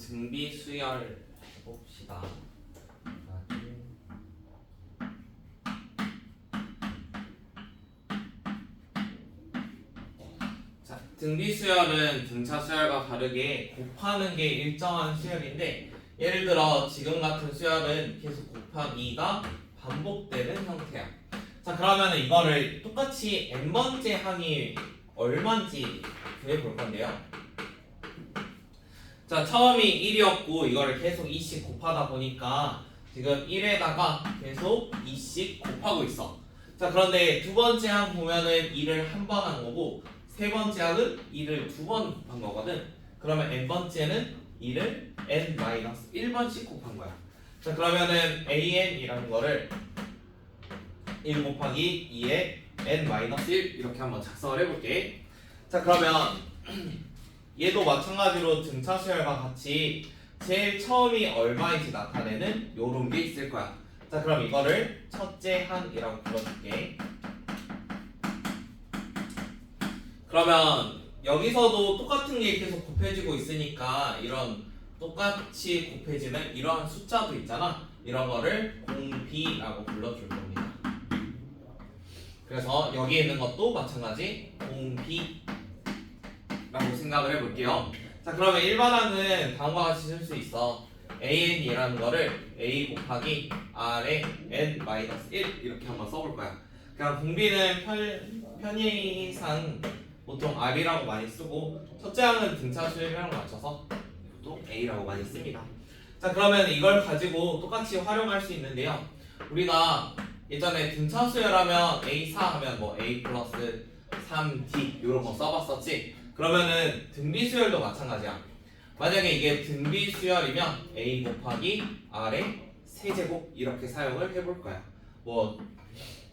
등비 수열 해봅시다. 자, 등비 수열은 등차 수열과 다르게 곱하는 게 일정한 수열인데, 예를 들어 지금 같은 수열은 계속 곱하기가 반복되는 형태야. 자, 그러면 이거를 똑같이 n번째 항이 얼마인지 구해볼 건데요. 자, 처음이 1이었고 이거를 계속 2씩 곱하다 보니까 지금 1에다가 계속 2씩 곱하고 있어. 자, 그런데 두 번째 항 보면은 2를 한 번 한 거고, 세 번째 항은 2를 두 번 곱한 거거든. 그러면 n번째는 2를 n-1번씩 곱한 거야. 자, 그러면은 an이라는 거를 1 곱하기 2의 n-1 이렇게 한번 작성을 해볼게. 자, 그러면 얘도 마찬가지로 등차 수열과 같이 제일 처음이 얼마인지 나타내는 요런 게 있을 거야. 자, 그럼 이거를 첫째 항이라고 불러줄게. 그러면 여기서도 똑같은 게 계속 곱해지고 있으니까 이런 똑같이 곱해지는 이러한 숫자도 있잖아. 이런 거를 공비라고 불러줄 겁니다. 그래서 여기 있는 것도 마찬가지 공비라고 생각을 해볼게요. 자, 그러면 일반항은 다음과 같이 쓸 수 있어. an이라는 거를 a 곱하기 r의 n-1 이렇게 한번 써볼 거야. 그냥 공비는 편의상 보통 r이라고 많이 쓰고, 첫째 항은 등차 수열이랑 맞춰서 또 a라고 많이 씁니다. 자, 그러면 이걸 가지고 똑같이 활용할 수 있는데요. 우리가 예전에 등차 수열하면 a4 하면 뭐 a 플러스 3d 이런 거 써봤었지. 그러면은 등비 수열도 마찬가지야. 만약에 이게 등비 수열이면 a 곱하기 r의 세제곱 이렇게 사용을 해볼 거야. 뭐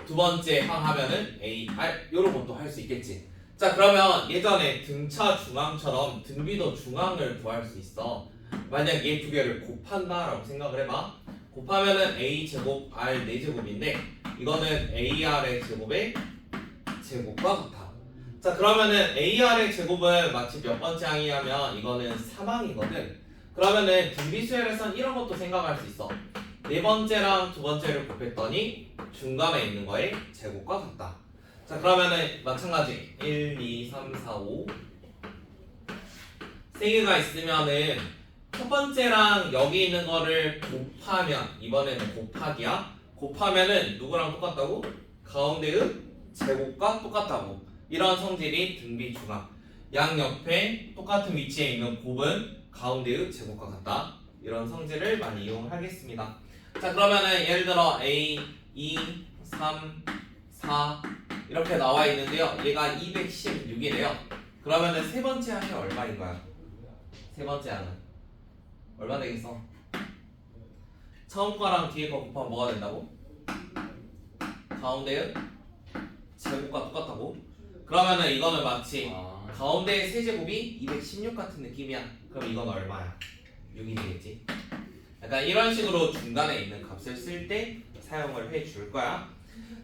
두 번째 항 하면은 a r 이런 것도 할 수 있겠지. 자, 그러면 예전에 등차 중항처럼 등비도 중항을 구할 수 있어. 만약 얘 두 개를 곱한다라고 생각을 해봐. 곱하면은 a 제곱 r 4제곱인데 이거는 ar의 제곱의 제곱과 같아. 자, 그러면은 ar의 제곱은 마치 몇 번째 항이냐면 이거는 3항이거든. 그러면은 등비수열에선 이런 것도 생각할 수 있어. 네 번째랑 두 번째를 곱했더니 중간에 있는 거의 제곱과 같다. 자, 그러면은 마찬가지 1, 2, 3, 4, 5 세 개가 있으면은 첫 번째랑 여기 있는 거를 곱하면, 이번에는 곱하기야. 곱하면은 누구랑 똑같다고? 가운데의 제곱과 똑같다고. 이런 성질이 등비 중항. 양옆에 똑같은 위치에 있는 곱은 가운데의 제곱과 같다. 이런 성질을 많이 이용하겠습니다. 자, 그러면은 예를 들어 a, 2, 3, 4 이렇게 나와 있는데요. 얘가 216이래요. 그러면은 세 번째 항이 얼마인 거야? 세 번째 항은 얼마 되겠어? 처음 거랑 뒤에 거 곱하면 뭐가 된다고? 가운데의 제곱과 똑같다고? 그러면은 이거는 마치 가운데의 세제곱이 216 같은 느낌이야. 그럼 이건 얼마야? 6이 되겠지? 약간 이런 식으로 중간에 있는 값을 쓸 때 사용을 해줄 거야.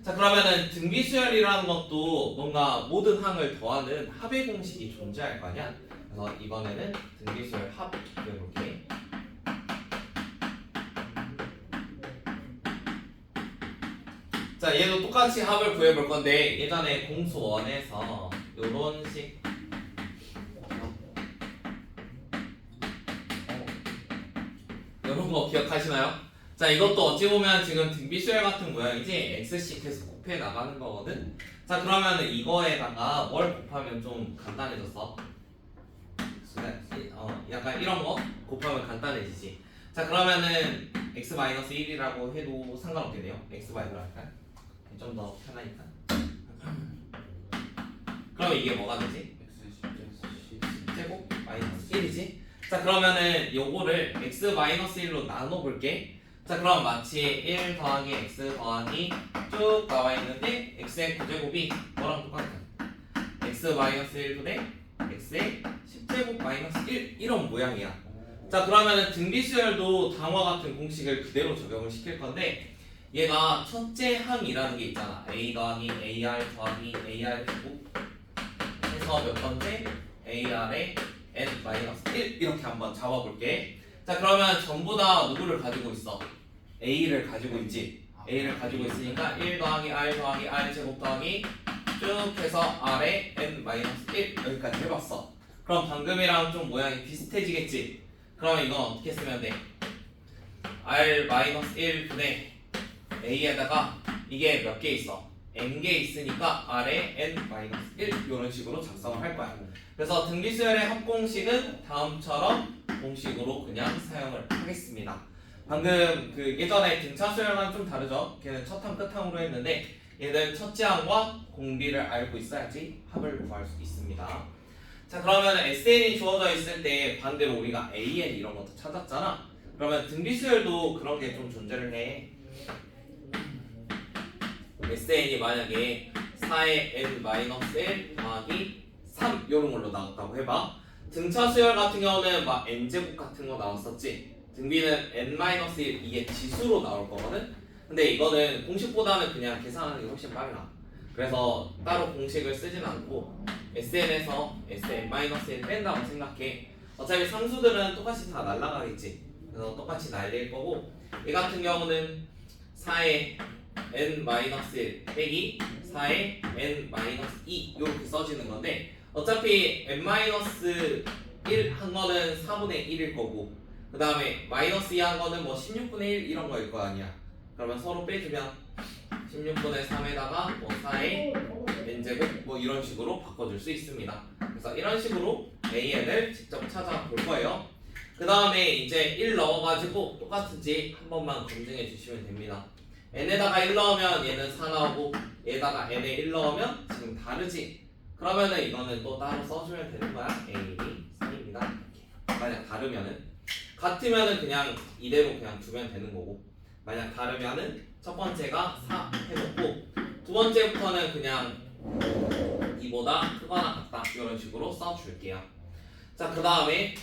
자, 그러면은 등비수열이라는 것도 뭔가 모든 항을 더하는 합의 공식이 존재할 거 아니야? 그래서 이번에는 등비수열 합 그려볼게. 자, 얘도 똑같이 합을 구해볼 건데 예전에 공수 1에서 요런 식 요런 거 기억하시나요? 자, 이것도 어찌 보면 지금 등비수열 같은 모양이지 x씩 해서 곱해 나가는 거거든. 자, 그러면은 이거에다가 뭘 곱하면 좀 간단해졌어? 약간 이런 거 곱하면 간단해지지. 자, 그러면은 x-1이라고 해도 상관없겠네요. x-1로 할까요? 좀 더 편하니까. 그럼 이게 뭐가 되지? 제곱 마이너스 1이지? 자, 그러면은 요거를 x-1로 나눠볼게. 자, 그럼 마치 1 더하기 x 더하기 쭉 나와 있는데 x의 9제곱이 뭐랑 똑같아? x-1분의 x의 10제곱 마이너스 1 이런 모양이야. 자, 그러면은 등비수열도 다음과 같은 공식을 그대로 적용을 시킬 건데 얘가 첫째 항이라는 게 있잖아. a 더하기 ar 더하기 ar 제곱 해서 몇 번째? ar의 n-1 이렇게 한번 잡아볼게. 자 그러면 전부 다 누구를 가지고 있어? A를 가지고 있지. A를 가지고 있으니까 1 더하기 R 더하기 R 제곱 더하기 쭉 해서 R에 n-1 여기까지 해봤어. 그럼 방금이랑 좀 모양이 비슷해지겠지? 그러면 이건 어떻게 쓰면 돼? R-1 분의 A에다가 이게 몇 개 있어? n개 있으니까 R에 n-1 이런 식으로 작성을 할 거야. 그래서 등비수열의 합공식은 다음처럼 공식으로 그냥 사용을 하겠습니다. 방금 그 예전에 등차수열과는 좀 다르죠? 걔는 첫항 끝항으로 했는데 얘는 첫째 항과 공비를 알고 있어야지 합을 구할 수 있습니다. 자 그러면 SN이 주어져 있을 때 반대로 우리가 AN 이런 것도 찾았잖아. 그러면 등비수열도 그런 게 좀 존재를 해. SN이 만약에 4의 n-1 더하기 3 이런 걸로 나왔다고 해봐. 등차수열 같은 경우는 막 n제곱 같은 거 나왔었지. 등비는 n-1 이게 지수로 나올 거거든. 근데 이거는 공식보다는 그냥 계산하는 게 훨씬 빨라. 그래서 따로 공식을 쓰진 않고 SN에서 Sn-1을 뺀다고 생각해. 어차피 상수들은 똑같이 다 날라가겠지. 그래서 똑같이 날릴 거고 얘 같은 경우는 4의 n-1 빼기 4의 n-2 이렇게 써지는 건데 어차피 n-1 한 거는 4분의 1일 거고 그 다음에 마이너스 2 한 거는 뭐 16분의 1 이런 거일 거 아니야. 그러면 서로 빼주면 16분의 3에다가 뭐 4의 n제곱 뭐 이런 식으로 바꿔줄 수 있습니다. 그래서 이런 식으로 AN을 직접 찾아볼 거예요. 그 다음에 이제 1 넣어가지고 똑같은지 한 번만 검증해 주시면 됩니다. n에다가 1 넣으면 얘는 4 나오고 얘에다가 n에 1 넣으면 지금 다르지. 그러면은 이거는 또 따로 써주면 되는 거야. A, 3입니다. 만약 다르면은 같으면은 그냥 이대로 그냥 두면 되는 거고 만약 다르면은 첫 번째가 4 해놓고 두 번째부터는 그냥 이보다 크거나 같다 이런 식으로 써줄게요. 자 그 다음에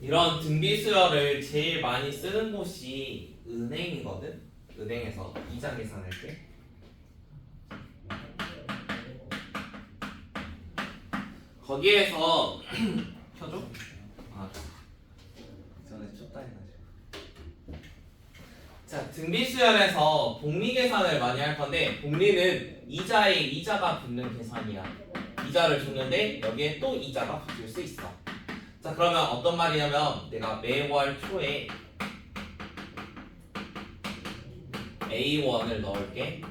이런 등비수열을 제일 많이 쓰는 곳이 은행이거든. 은행에서 이자 계산할 때 거기에서 켜줘? 아 전에 쳤다 해가지고. 자 등비수열에서 복리 계산을 많이 할 건데 복리는 이자에 이자가 붙는 계산이야. 이자를 줬는데 여기에 또 이자가 붙을 수 있어. 자 그러면 어떤 말이냐면 내가 매월 초에 A1을 넣을게.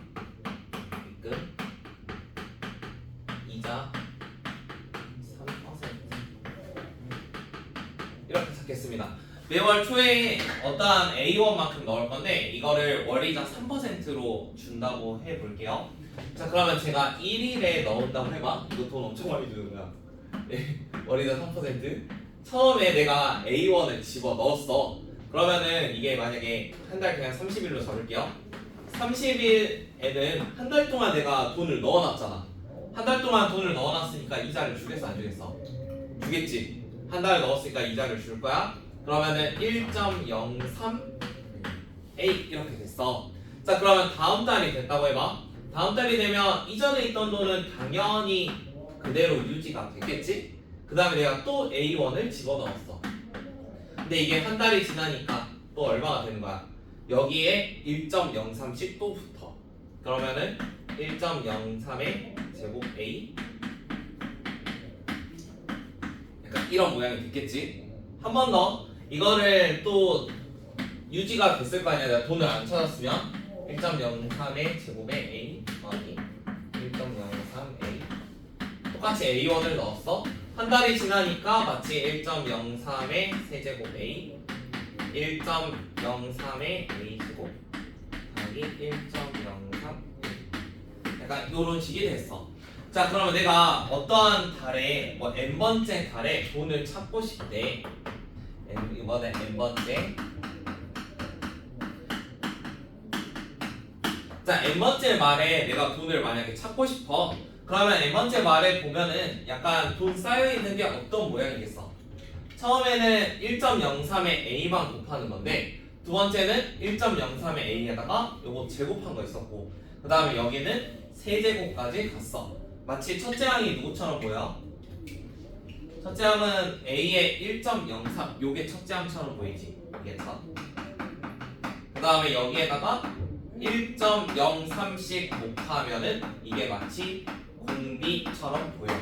입금 이자 3% 이렇게 찾겠습니다. 매월 초에 어떠한 A1만큼 넣을 건데 이거를 월이자 3%로 준다고 해볼게요. 자 그러면 제가 1일에 넣은다고 해봐. 이거 돈 엄청 많이 주는 거야. 월이자 3%. 처음에 내가 A1을 집어 넣었어. 그러면은 이게 만약에 한 달 그냥 30일로 잡을게요. 30일에는 한 달 동안 내가 돈을 넣어놨잖아. 한 달 동안 돈을 넣어놨으니까 이자를 주겠어 안 주겠어? 주겠지. 한 달 넣었으니까 이자를 줄 거야. 그러면은 1.03A 이렇게 됐어. 자 그러면 다음 달이 됐다고 해봐. 다음 달이 되면 이전에 있던 돈은 당연히 그대로 유지가 됐겠지? 그 다음에 내가 또 A1을 집어넣었어. 근데 이게 한 달이 지나니까 또 얼마가 되는 거야? 여기에 1.03씩 또 붙어. 그러면은 1.03의 제곱 A 약간 이런 모양이 됐겠지? 한 번 더 이거를 또 유지가 됐을 거 아니야. 내가 돈을 안 찾았으면 1.03의 제곱에 A 더하기 1.03A 똑같이 A1을 넣었어. 한 달이 지나니까 마치 1.03의 세제곱 A 1.03의 A 제곱 더하기 1.03 약간 이런 식이 됐어. 자 그러면 내가 어떠한 달에 뭐 n번째 달에 돈을 찾고 싶대. 이번에 n번째. 자 n번째 말에 내가 돈을 만약에 찾고 싶어. 그러면 n번째 말에 보면은 약간 돈 쌓여있는 게 어떤 모양이겠어? 처음에는 1.03의 A만 곱하는 건데 두 번째는 1.03의 A에다가 요거 제곱한 거 있었고 그 다음에 여기는 세제곱까지 갔어. 마치 첫째 항이 누구처럼 보여? 첫째 항은 A의 1.03 요게 첫째 항처럼 보이지? 이게 첫. 그 다음에 여기에다가 1.03씩 곱하면은 이게 마치 공비처럼 보여.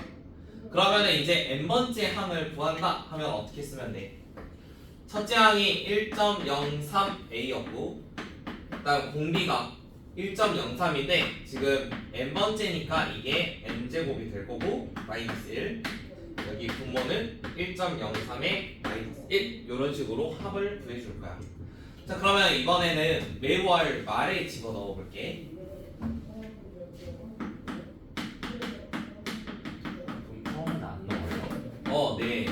그러면은 이제 n번째 항을 구한다 하면 어떻게 쓰면 돼? 첫째 항이 1.03A였고 그다음 공비가 1.03인데 지금 n번째니까 이게 n제곱이 될 거고 마이너스 1 여기 분모는 1.03에 마이너스 1 이런 식으로 합을 구해줄 거야. 자 그러면 이번에는 매월 말에 집어넣어 볼게. 그럼 처음은 안 넣어요? 네.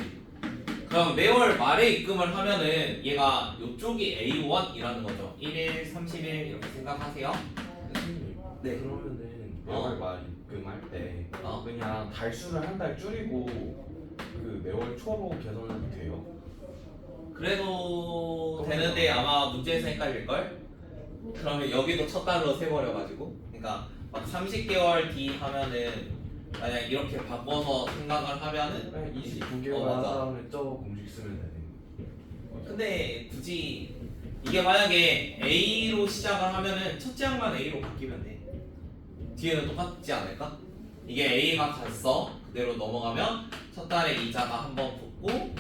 그럼 매월 말에 입금을 하면은 얘가 이쪽이 A1이라는 거죠. 1일, 30일 이렇게 생각하세요. 선생님, 네. 그러면은 매월 말 입금할 때 그냥 달수를 한 달 줄이고 그 매월 초로 계산해도 돼요? 그래도 되는데 아마 문제에서 헷갈릴걸? 그러면 여기도 첫 달로 세버려가지고 그러니까 막 30개월 뒤 하면은 만약 이렇게 바꿔서 생각을 하면은 29개월 한 맞아. 다음에 저 공식 쓰면 되네. 근데 굳이 이게 만약에 A로 시작을 하면은 첫째 항만 A로 바뀌면 돼. 뒤에는 똑같지 않을까? 이게 A가 갔어 그대로 넘어가면 첫 달에 이자가 한번 붙고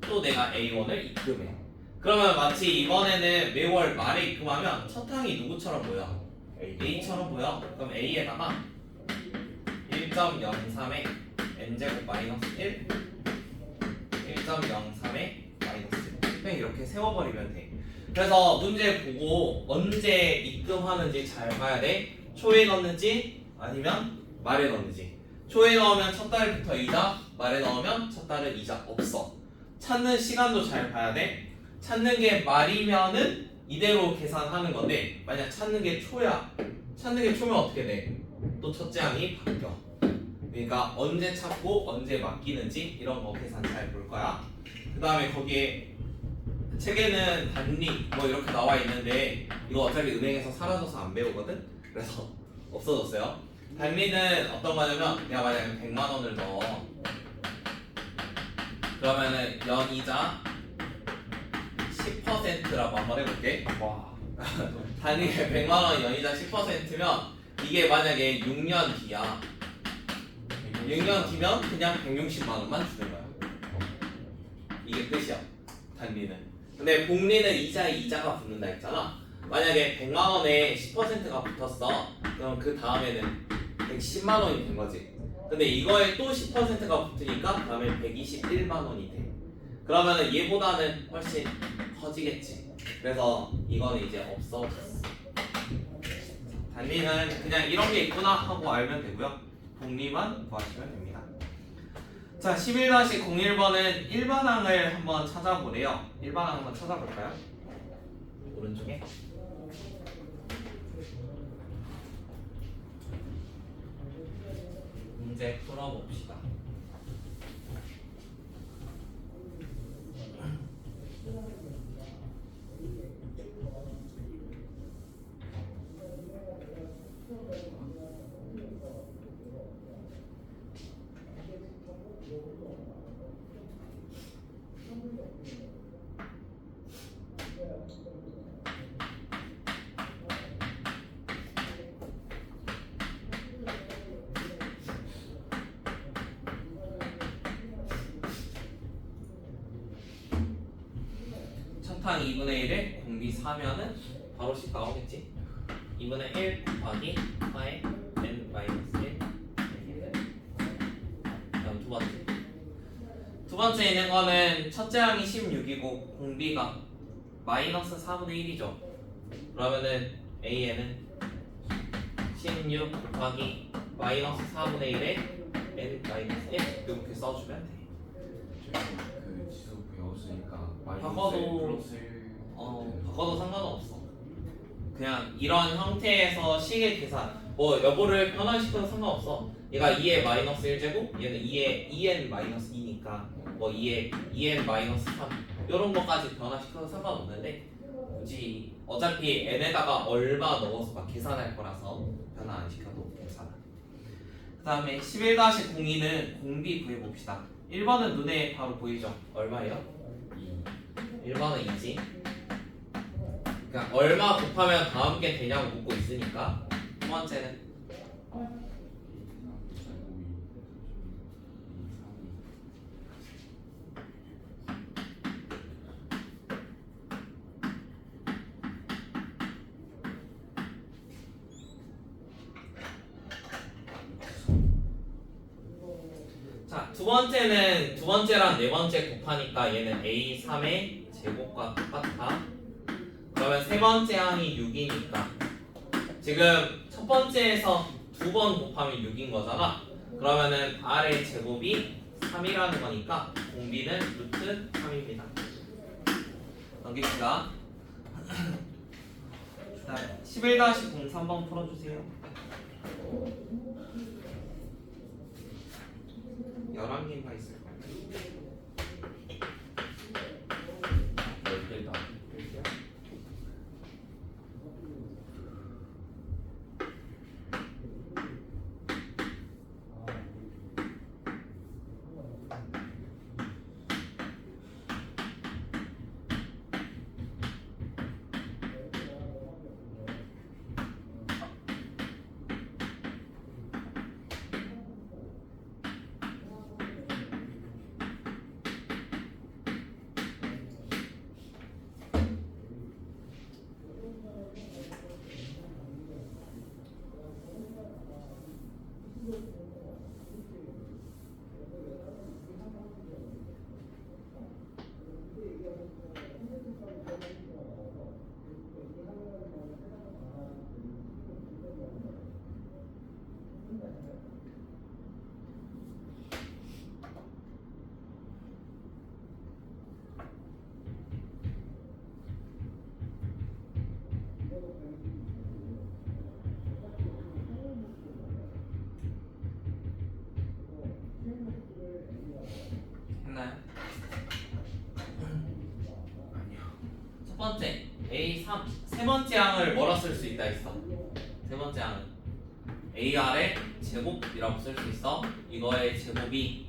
또 내가 A1을 입금해. 그러면 마치 이번에는 매월 말에 입금하면 첫 항이 누구처럼 보여? A처럼 보여. 그럼 A에다가 1.03에 n제곱 마이너스 1 1.03에 마이너스 1 그냥 이렇게 세워버리면 돼. 그래서 문제 보고 언제 입금하는지 잘 봐야 돼. 초에 넣는지 아니면 말에 넣는지. 초에 넣으면 첫 달부터 이자, 말에 넣으면 첫 달은 이자 없어. 찾는 시간도 잘 봐야 돼. 찾는 게 말이면은 이대로 계산하는 건데 만약 찾는 게 초야. 찾는 게 초면 어떻게 돼? 또 첫째 항이 바뀌어. 그러니까 언제 찾고 언제 맡기는지 이런 거 계산 잘 볼 거야. 그 다음에 거기에 책에는 단리 뭐 이렇게 나와 있는데 이거 어차피 은행에서 사라져서 안 배우거든? 그래서 없어졌어요. 단리는 어떤 거냐면 내가 만약에 100만 원을 넣어. 그러면은 연이자 10%라고 한번 해볼게. 와. 단위에 100만 원 연이자 10%면 이게 만약에 6년 뒤야. 6년 뒤면 그냥 160만 원만 주는 거야. 이게 끝이야. 단리는. 근데 복리는 이자가 붙는다 했잖아. 만약에 100만 원에 10%가 붙었어. 그럼 그 다음에는 110만 원이 된 거지. 근데 이거에 또 10%가 붙으니까 그 다음에 121만 원이 돼. 그러면은 얘보다는 훨씬 커지겠지. 그래서 이거는 이제 없어졌어. 단리는 그냥 이런 게 있구나 하고 알면 되고요. 복리만 구하시면 됩니다. 자, 11-01번은 일반항을 한번 찾아보래요. 일반항 한번 찾아볼까요? 오른쪽에. 문제 풀어봅시다. 첫항 2분의 1에 공비 4면은 바로 10 나오겠지? 2분의 1 곱하기 4에 n 마이너스 1 다음 두 번째. 두 번째 있는 거는 첫째 항이 16이고 공비가 마이너스 4분의 1이죠. 그러면은 A에는 16 곱하기 마이너스 4분의 1에 n 마이너스 1 이렇게 써주면 돼. 그 지수 배웠으니까 바꿔도 바꿔도 상관없어. 그냥 이런 형태에서 식의 계산 뭐 여부를 변환시켜도 상관없어. 얘가 2의 마이너스 1제곱 얘는 2의 2n 마이너스 2니까 뭐 2의 2n 마이너스 3 이런 거까지 변화시켜도 상관없는데 굳이 어차피 n에다가 얼마 넣어서 막 계산할 거라서 변화 안 시켜도 괜찮아. 그 다음에 11-02는 공비 구해봅시다. 1번은 눈에 바로 보이죠? 얼마예요? 1번은 2지. 그러니까 얼마 곱하면 다음 게 되냐고 묻고 있으니까. 두 번째는 자, 두 번째랑 네 번째 곱하니까 얘는 A3의 제곱과 똑같아. 그러면 세 번째 항이 6이니까 지금 첫 번째에서 두 번 곱하면 6인 거잖아. 그러면은 R의 제곱이 3이라는 거니까 공비는 루트 3입니다. 넘깁시다. 그다음에 11-03번 풀어주세요. 11개가 있을 거예요. 10개다. 했나요? 첫 번째 A3 세 번째 항을 뭐라 쓸 수 있다 했어? 세 번째 항은 AR의 제곱이라고 쓸 수 있어. 이거의 제곱이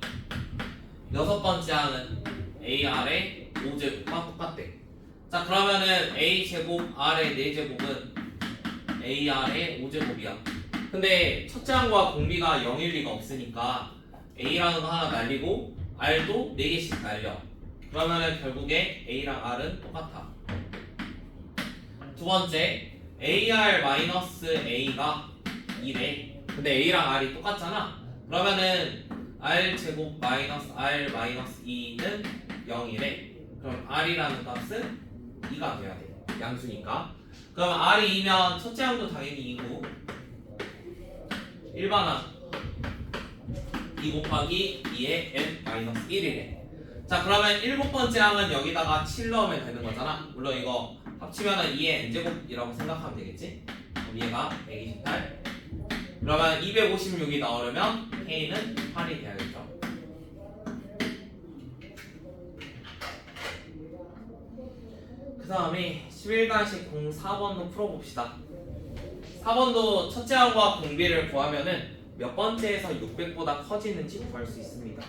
여섯 번째 항은 AR의 5제곱과 똑같대. 자, 그러면은 A제곱 R의 4제곱은 AR의 5제곱이야. 근데 첫째 항과 공비가 0일 리가 없으니까 A라는 거 하나 날리고 R도 4개씩 날려. 그러면은 결국에 A랑 R은 똑같아. 두 번째 AR-A가 2래. 근데 A랑 R이 똑같잖아. 그러면은 R제곱 마이너스 R 마이너스 2는 0이래. 그럼 R이라는 값은 2가 돼야 돼. 양수니까. 그럼 R이 2면 첫째 항도 당연히 2고 일반항 2 곱하기 2의 n 마이너스 1이래. 자, 그러면 일곱 번째 항은 여기다가 7 넣으면 되는 거잖아. 물론 이거 합치면은 2의 n제곱이라고 생각하면 되겠지? 그럼 얘가 128. 그러면 256이 나오려면 k는 8이 돼야겠죠. 그 다음에 11-04번도 풀어봅시다. 4번도 첫째 항과 공비를 구하면은 몇 번째에서 600보다 커지는지 구할 수 있습니다.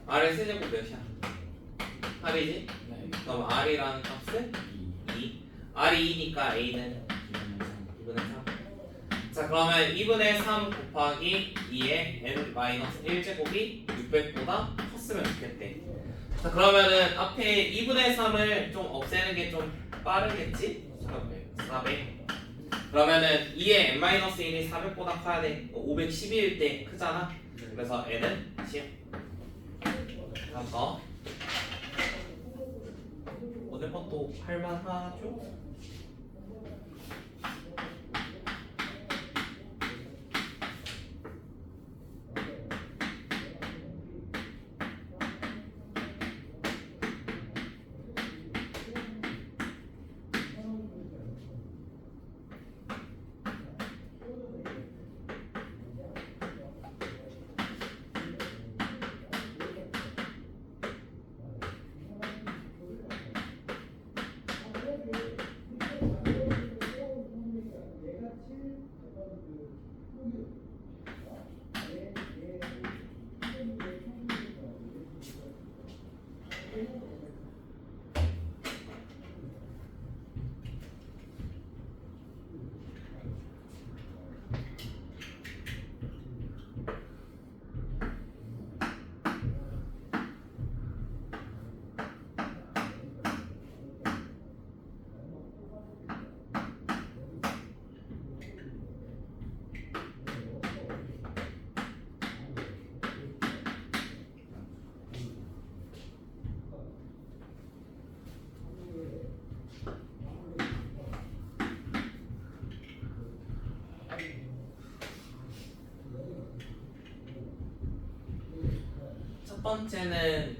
R의 세제곱 몇이야? 8이지? 네. 그럼 R이라는 값은 2. R이 2니까 A는 2분의 3. 자 그러면 2분의 3 곱하기 2의 n-1제곱이 600보다 컸으면 좋겠대. 자 그러면은 앞에 2분의 3을 좀 없애는 게 좀 빠르겠지? 400. 그러면은 2의 n-1이 400보다 커야 돼. 512일 때 크잖아. 그래서 n은 10. 다음 거. 오늘 것도 할만하죠? 첫 번째는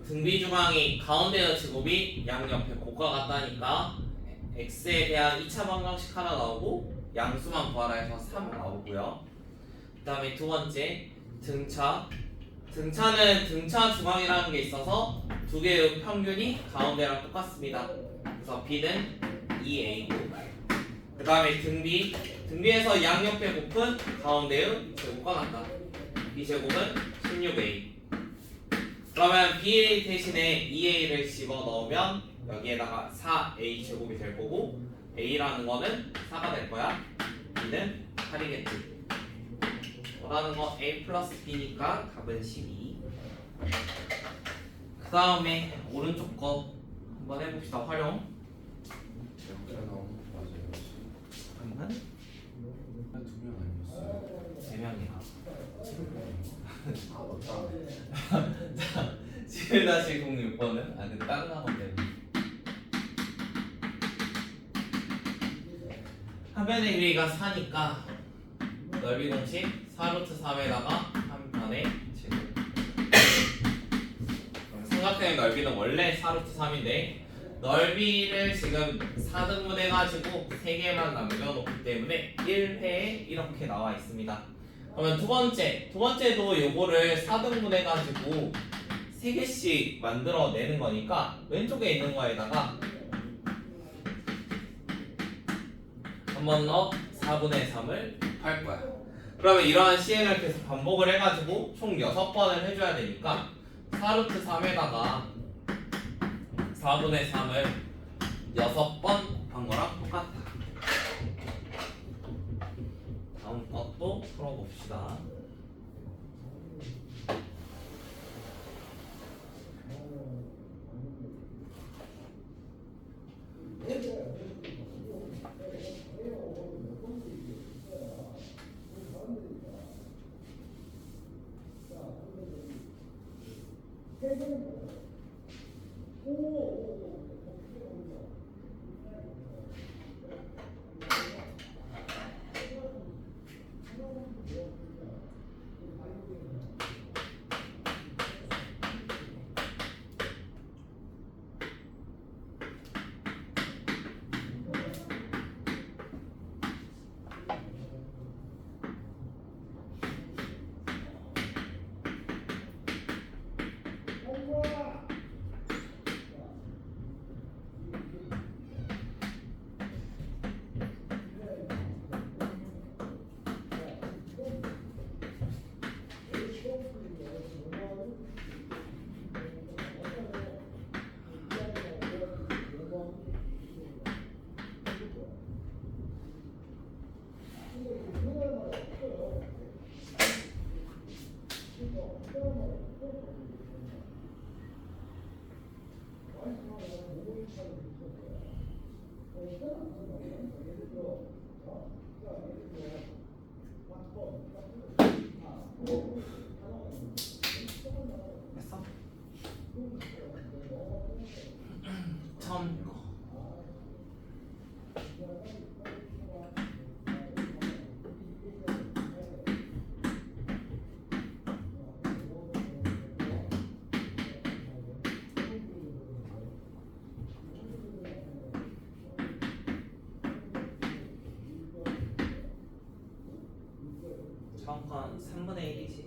등비 중앙이 가운데의 제곱이 양옆에 곱과 같다니까 x에 대한 2차 방정식 하나 나오고 양수만 구하라 해서 3 나오고요. 그 다음에 두 번째 등차는 등차 중앙이라는 게 있어서 두 개의 평균이 가운데랑 똑같습니다. 그래서 b는 2a고 그 다음에 등비에서 양옆에 곱은 가운데의 제곱과 같다. 이 제곱은 16a. 그러면 b 대신에 2a를 집어 넣으면 여기에다가 4a 제곱이 될 거고 a라는 거는 4가 될 거야. b는 8이겠지. 원하는 거 a 플러스 b니까 답은 12. 그 다음에 오른쪽 거 한번 해봅시다. 활용. 제가 나온 거 맞아요. 잠깐만. 2명 아니었어요? 3명이야. 아 맞다. 7-06번은? 아 근데 다른 학원데 화면의 길이가 4니까 넓이 공식 4루트 3에다가 한 변의 제곱. 삼각형의 넓이는 원래 4루트 3인데 넓이를 지금 4등분 해가지고 3개만 남겨놓기 때문에 1회에 이렇게 나와 있습니다. 그러면 두 번째도 요거를 4등분 해가지고 3개씩 만들어내는 거니까 왼쪽에 있는 거에다가 한 번 더 4분의 3을 할 거야. 그러면 이러한 시행을 계속 반복을 해가지고 총 6번을 해줘야 되니까 4루트 3에다가 4분의 3을 6번 곱한 거랑 똑같다. 다음 것도 풀어봅시다. 됐어? 처음 거. 처음 건 3분의 1이지.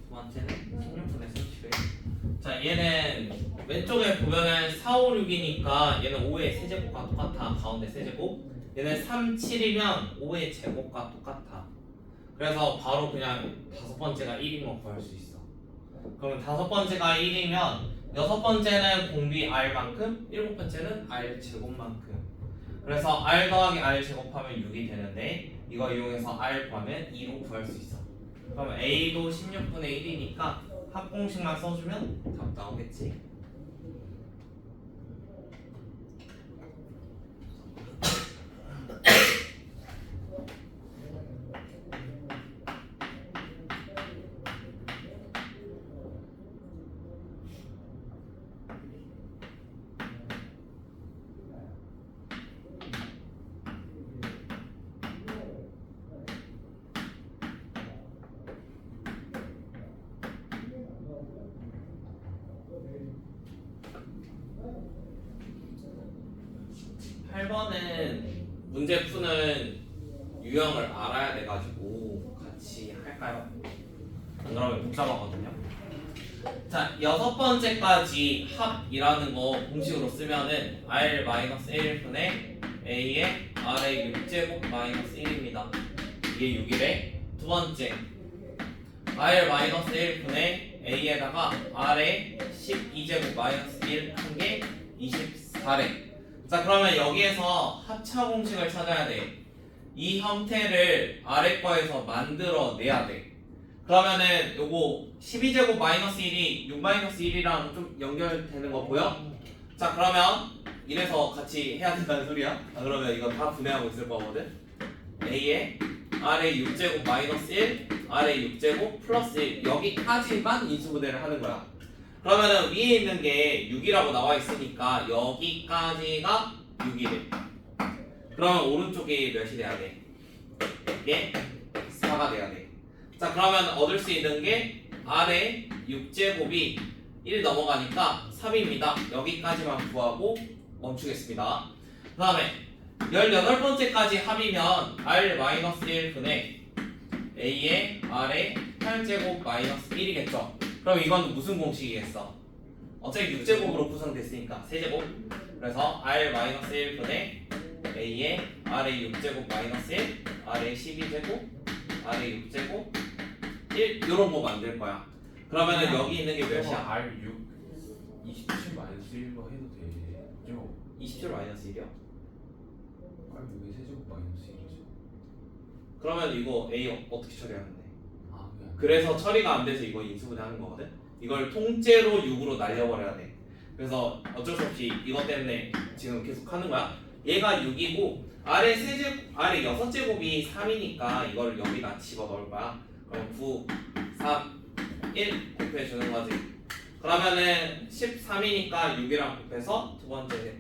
두 번째는 16분의 31. 자, 얘는 왼쪽에 보면은 4, 5, 6이니까 얘는 5의 세제곱과 똑같아. 가운데 세제곱. 얘는 3, 7이면 5의 제곱과 똑같아. 그래서 바로 그냥 다섯 번째가 1인 거 구할 수 있어. 그러면 다섯 번째가 1이면 여섯 번째는 공비 r만큼, 일곱 번째는 r 제곱만큼. 그래서 r 더하기 r 제곱하면 6이 되는데 이거 이용해서 r 구하면 2로 구할 수 있어. 그럼 a도 16분의 1이니까 합공식만 써주면 답 나오겠지. (8번은) 문제 푸는 유형을 알아야 돼가지고 같이 할까요? 안 그러면 복잡하거든요. 자, 여섯 번째까지 합이라는 거 공식으로 쓰면은 r-1분의 a의 r의 6제곱 마이너스 1입니다. 이게 6이래. 두 번째 r-1분의 a에다가 r의 12제곱 마이너스 1 한 게 24래. 자, 그러면 여기에서 합차 공식을 찾아야 돼. 이 형태를 아래 거에서 만들어 내야 돼. 그러면은 요거 12제곱 마이너스 1이 6 마이너스 1이랑 좀 연결되는 거 보여? 자, 그러면 이래서 같이 해야 된다는 소리야. 그러면 이거 다 분해하고 있을 거거든. a에 아래 6제곱 마이너스 1, 아래 6제곱 플러스 1 여기까지만 인수분해를 하는 거야. 그러면은 위에 있는 게 6이라고 나와 있으니까 여기까지가 6이래. 그러면 오른쪽이 몇이 돼야 돼? 이게 4가 돼야 돼. 자, 그러면 얻을 수 있는 게 아래 6제곱이 1 넘어가니까 3입니다. 여기까지만 구하고 멈추겠습니다. 그 다음에 18번째까지 합이면 r-1분의 a의 r의 8제곱 마이너스 1이겠죠. 그럼 이건 무슨 공식이겠어? 어차피 6제곱으로 구성됐으니까 세제곱. 그래서 R-1 분의 A의 R의 6제곱 마이너스 1, R의 12제곱, R의 6제곱 1 요런 거 만들 거야. 그러면은 여기 있는 게 몇이야? R6 27 마이너스 1로 해도 되죠? 27 마이너스 1이요? R6의 세제곱 마이너스 1이죠. 그러면 이거 A 어떻게 처리하는데? 아 그냥 그래서 처리가 안 돼서 이거 인수분해하는 거거든. 이걸 통째로 6으로 날려버려야 돼. 그래서 어쩔 수 없이 이것 때문에 지금 계속 하는 거야. 얘가 6이고 아래 세제곱, 아래 6제곱이 3이니까 이걸 여기다 집어넣을 거야. 그럼 9, 3, 1 곱해주는 거지. 그러면은 13이니까 6이랑 곱해서 두 번째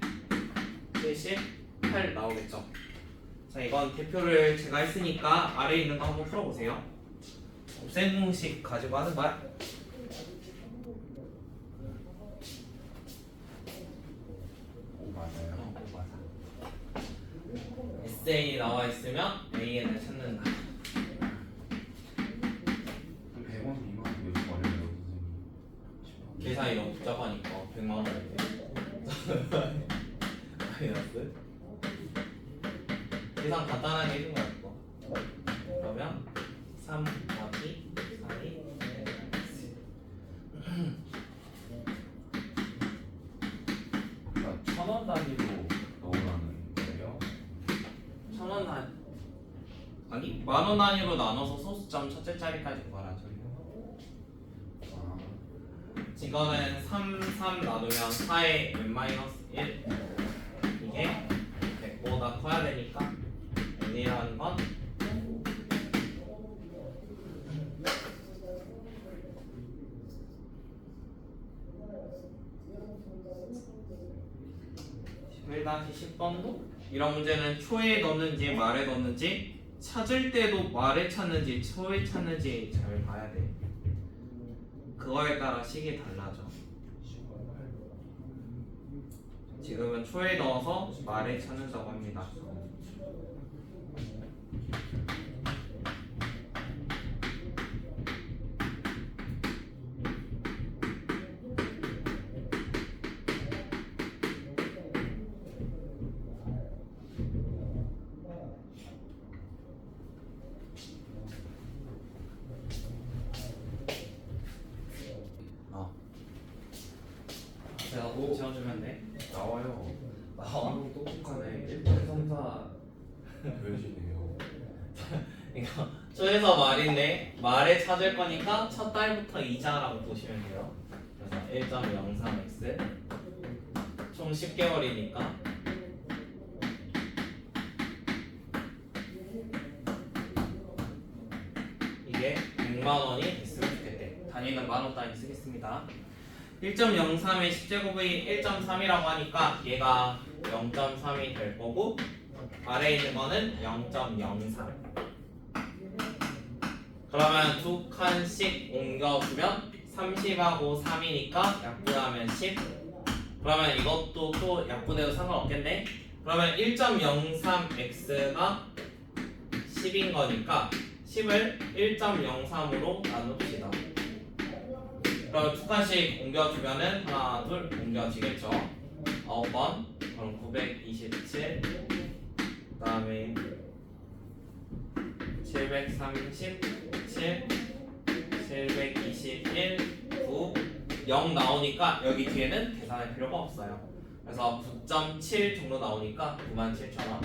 78 나오겠죠. 자, 이건 대표를 제가 했으니까 아래에 있는 거 한번 풀어보세요. 곱셈 공식 가지고 하는 거야. 오 맞아요. 오, 맞아. SA 나와 있으면 AN을 찾는다. 100원 미만 요즘 어려워요 선생님. 계산이 너무 복잡하니까 100만 원인데. 마이너스. 계산 간단하게 해준 거야 이거. 그러면 3 곱하기 4이 그러니까 1000원 단위로 넣으라는 거예요. 1,000원 아니 10,000원 단위로 나눠서 소수점 첫째 자리까지 구하라 저기. 아 이거는 3, 3 나누면 4의 n-1 이게 100보다 커야 되니까 n이라는 건 다시 10번도 이런 문제는 초에 넣는지 말에 넣는지 찾을 때도 말에 찾는지 초에 찾는지 잘 봐야 돼. 그거에 따라 식이 달라져. 지금은 초에 넣어서 말에 찾는다고 합니다. 제가 꼭 지어주면 돼. 나와요. 나와? 너무 똑똑하네. 1번 3, 4 보여지네요. 이거 초에서 말인데 말에 찾을 거니까 첫 달부터 이자라고 보시면 돼요. 그래서 1.03x 총 10개월이니까 이게 100만 원이 됐으면 좋겠대. 단위는 만원 단위 쓰겠습니다. 1.03의 10제곱이 1.3이라고 하니까 얘가 0.3이 될 거고 아래에 있는 거는 0.03. 그러면 두 칸씩 옮겨주면 30하고 3이니까 약분하면 10. 그러면 이것도 또 약분해도 상관없겠네. 그러면 1.03x가 10인 거니까 10을 1.03으로 나눕시다. 그럼 두 칸씩 옮겨주면은 하나 둘 옮겨지겠죠. 9번 그럼 927 그 다음에 737 721 9 0 나오니까 여기 뒤에는 계산할 필요가 없어요. 그래서 9.7 정도 나오니까 97,000원